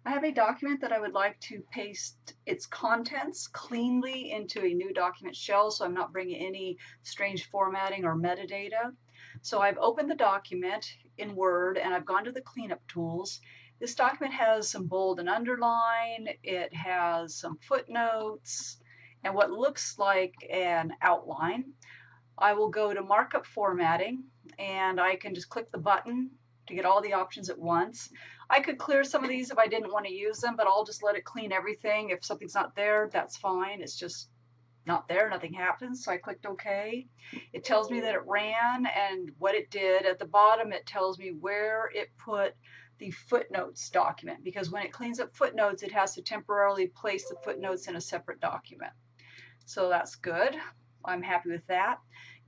I have a document that I would like to paste its contents cleanly into a new document shell, so I'm not bringing any strange formatting or metadata. So I've opened the document in Word and I've gone to the cleanup tools. This document has some bold and underline, it has some footnotes, and what looks like an outline. I will go to markup formatting and I can just click the button to get all the options at once. I could clear some of these if I didn't want to use them, but I'll just let it clean everything. If something's not there, that's fine. It's just not there, nothing happens. So I clicked OK. It tells me that it ran and what it did. At the bottom, it tells me where it put the footnotes document, because when it cleans up footnotes, it has to temporarily place the footnotes in a separate document. So that's good. I'm happy with that.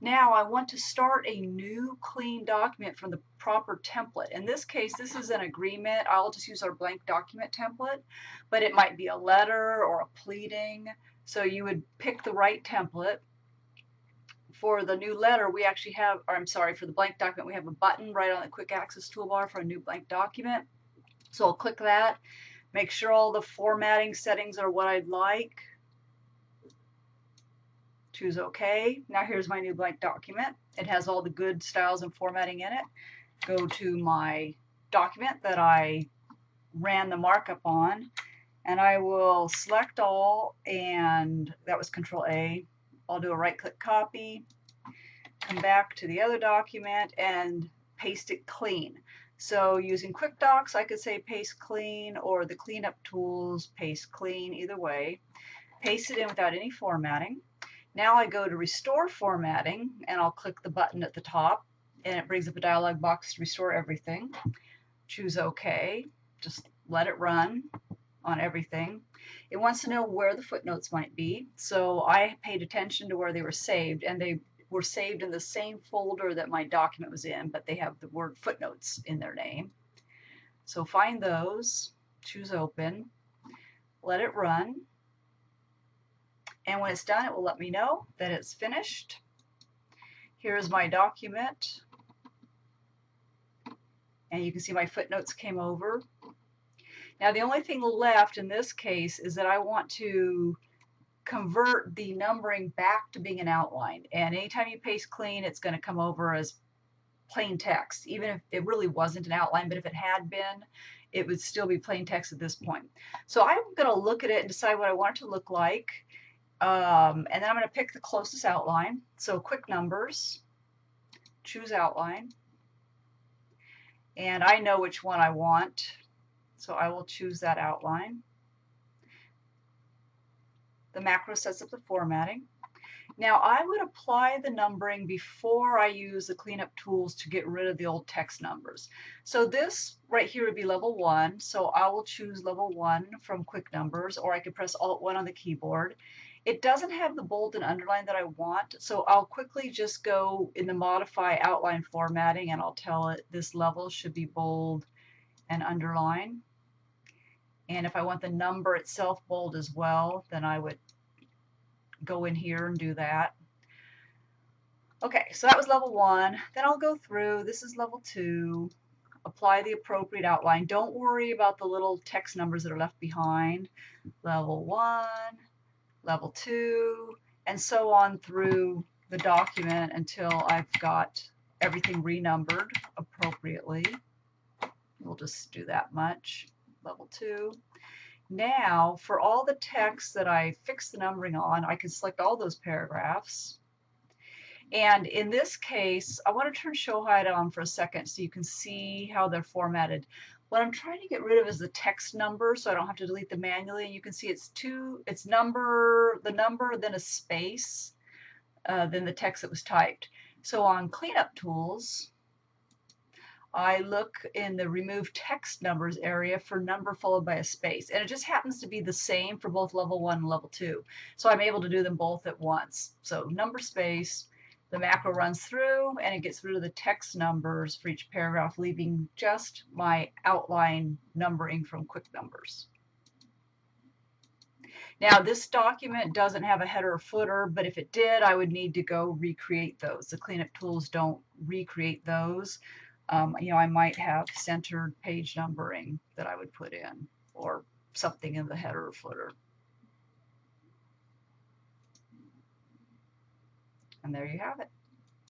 Now I want to start a new clean document from the proper template. In this case, this is an agreement. I'll just use our blank document template, but it might be a letter or a pleading. So you would pick the right template. For the new letter, we actually have, or I'm sorry, for the blank document, we have a button right on the quick access toolbar for a new blank document. So I'll click that, make sure all the formatting settings are what I'd like. Choose OK. Now here's my new blank document. It has all the good styles and formatting in it. Go to my document that I ran the markup on, and I will select all, and that was Control A. I'll do a right-click copy, come back to the other document, and paste it clean. So using Kwik Docs, I could say paste clean, or the cleanup tools, paste clean, either way. Paste it in without any formatting. Now I go to Restore Formatting, and I'll click the button at the top, and it brings up a dialog box to restore everything. Choose OK. Just let it run on everything. It wants to know where the footnotes might be, so I paid attention to where they were saved, and they were saved in the same folder that my document was in, but they have the word footnotes in their name. So find those, choose Open, let it run. And when it's done, it will let me know that it's finished. Here's my document. And you can see my footnotes came over. Now the only thing left in this case is that I want to convert the numbering back to being an outline. And anytime you paste clean, it's going to come over as plain text, even if it really wasn't an outline, but if it had been, it would still be plain text at this point. So I'm going to look at it and decide what I want it to look like. And then I'm going to pick the closest outline. So quick numbers, choose outline. And I know which one I want, so I will choose that outline. The macro sets up the formatting. Now I would apply the numbering before I use the cleanup tools to get rid of the old text numbers. So this right here would be level 1, so I will choose level 1 from Quick Numbers, or I could press Alt-1 on the keyboard. It doesn't have the bold and underline that I want, so I'll quickly just go in the modify outline formatting and I'll tell it this level should be bold and underline. And if I want the number itself bold as well, then I would go in here and do that. Okay, so that was level 1. Then I'll go through, this is level 2, apply the appropriate outline. Don't worry about the little text numbers that are left behind. Level 1, level 2, and so on through the document until I've got everything renumbered appropriately. We'll just do that much. Level 2. Now, for all the text that I fixed the numbering on, I can select all those paragraphs. And in this case, I want to turn show hide on for a second so you can see how they're formatted. What I'm trying to get rid of is the text number, so I don't have to delete them manually. And you can see it's the number, then a space, then the text that was typed. So on Cleanup Tools, I look in the Remove Text Numbers area for number followed by a space. And it just happens to be the same for both level 1 and level 2. So I'm able to do them both at once. So number space, the macro runs through and it gets rid of the text numbers for each paragraph, leaving just my outline numbering from Quick Numbers. Now this document doesn't have a header or footer, but if it did, I would need to go recreate those. The Cleanup Tools don't recreate those. You know, I might have centered page numbering that I would put in, or something in the header or footer. And there you have it.